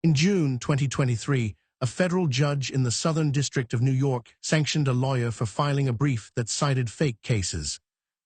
In June 2023, a federal judge in the Southern District of New York sanctioned a lawyer for filing a brief that cited fake cases.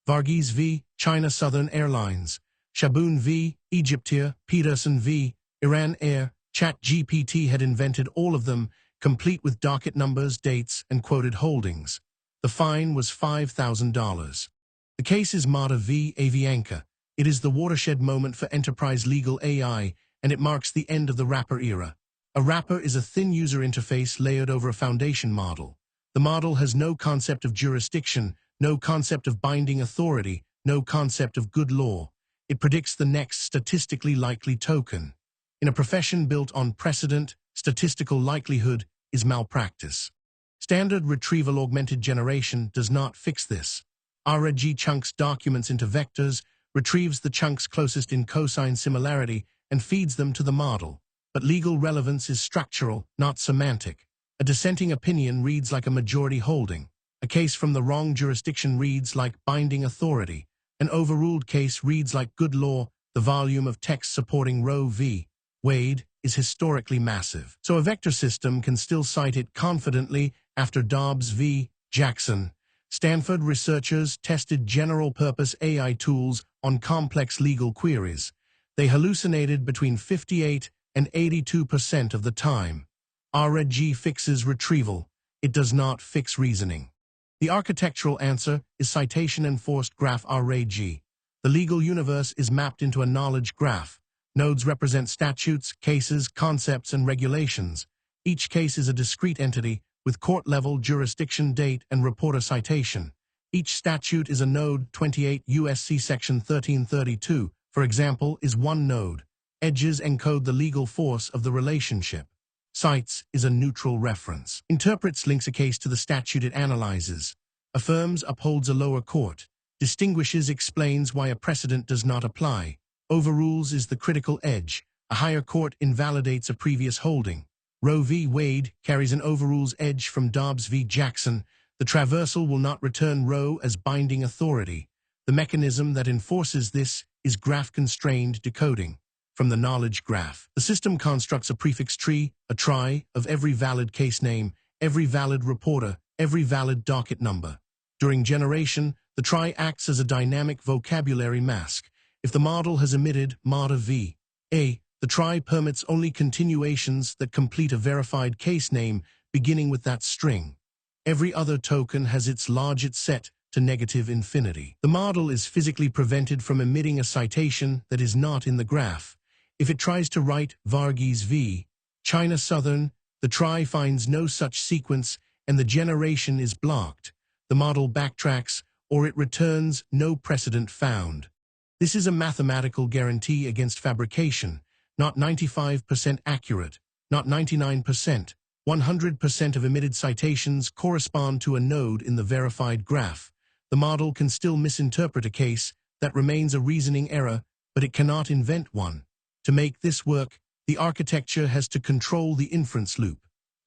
Varghese v. China Southern Airlines, Shaboon v. Egyptia, Peterson v. Iran Air. ChatGPT had invented all of them, complete with docket numbers, dates, and quoted holdings. The fine was $5,000. The case is Mata v. Avianca. It is the watershed moment for enterprise legal AI, and it marks the end of the wrapper era. A wrapper is a thin user interface layered over a foundation model. The model has no concept of jurisdiction, no concept of binding authority, no concept of good law. It predicts the next statistically likely token. In a profession built on precedent, statistical likelihood is malpractice. Standard retrieval augmented generation does not fix this. RAG chunks documents into vectors, retrieves the chunks closest in cosine similarity, and feeds them to the model. But legal relevance is structural, not semantic. A dissenting opinion reads like a majority holding. A case from the wrong jurisdiction reads like binding authority. An overruled case reads like good law. The volume of text supporting Roe v. Wade is historically massive. So a vector system can still cite it confidently after Dobbs v. Jackson. Stanford researchers tested general-purpose AI tools on complex legal queries. They hallucinated between 58 and 82% of the time. RAG fixes retrieval. It does not fix reasoning. The architectural answer is citation-enforced GraphRAG. The legal universe is mapped into a knowledge graph. Nodes represent statutes, cases, concepts, and regulations. Each case is a discrete entity with court-level jurisdiction, date, and reporter citation. Each statute is a node. 28 U.S.C. Section 1332, for example, is one node. Edges encode the legal force of the relationship. Cites is a neutral reference. Interprets links a case to the statute it analyzes. Affirms upholds a lower court. Distinguishes explains why a precedent does not apply. Overrules is the critical edge. A higher court invalidates a previous holding. Roe v. Wade carries an overrules edge from Dobbs v. Jackson. The traversal will not return Roe as binding authority. The mechanism that enforces this is graph-constrained decoding. From the knowledge graph, the system constructs a prefix tree, a trie, of every valid case name, every valid reporter, every valid docket number. During generation, the trie acts as a dynamic vocabulary mask. If the model has emitted Mata v. A, the trie permits only continuations that complete a verified case name beginning with that string. Every other token has its logit set to negative infinity. The model is physically prevented from emitting a citation that is not in the graph. If it tries to write Varghese v. China Southern, the trie finds no such sequence and the generation is blocked. The model backtracks or it returns no precedent found. This is a mathematical guarantee against fabrication, not 95% accurate, not 99%. 100% of emitted citations correspond to a node in the verified graph. The model can still misinterpret a case that remains a reasoning error, but it cannot invent one. To make this work, the architecture has to control the inference loop.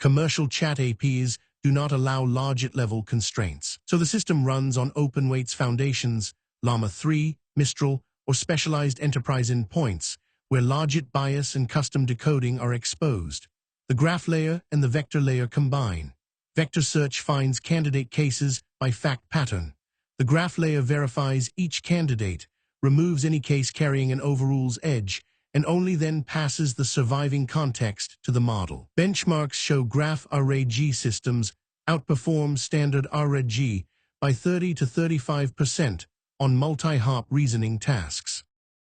Commercial chat APIs do not allow logit-level constraints. So the system runs on open weights foundations, Llama 3, Mistral, or specialized enterprise endpoints, where logit bias and custom decoding are exposed. The graph layer and the vector layer combine. Vector search finds candidate cases by fact pattern. The graph layer verifies each candidate, removes any case carrying an overrules edge, and only then passes the surviving context to the model. Benchmarks show GraphRAG systems outperform standard RAG by 30 to 35% on multi-hop reasoning tasks.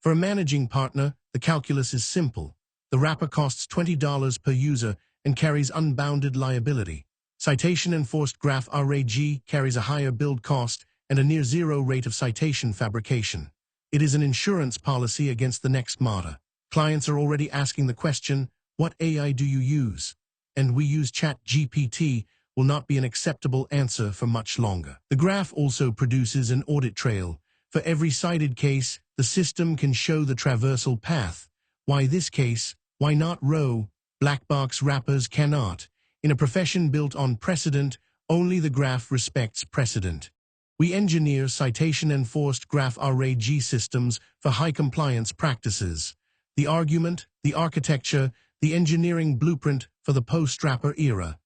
For a managing partner, the calculus is simple. The wrapper costs $20 per user and carries unbounded liability. Citation-enforced GraphRAG carries a higher build cost and a near-zero rate of citation fabrication. It is an insurance policy against the next Mata. Clients are already asking the question, what AI do you use? And we use ChatGPT will not be an acceptable answer for much longer. The graph also produces an audit trail. For every cited case, the system can show the traversal path. Why this case? Why not Roe? Black box wrappers cannot. In a profession built on precedent, only the graph respects precedent. We engineer citation-enforced GraphRAG systems for high compliance practices. The argument, the architecture, the engineering blueprint for the post-Draper era.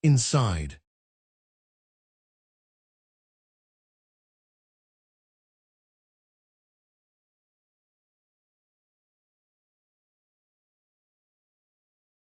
Inside.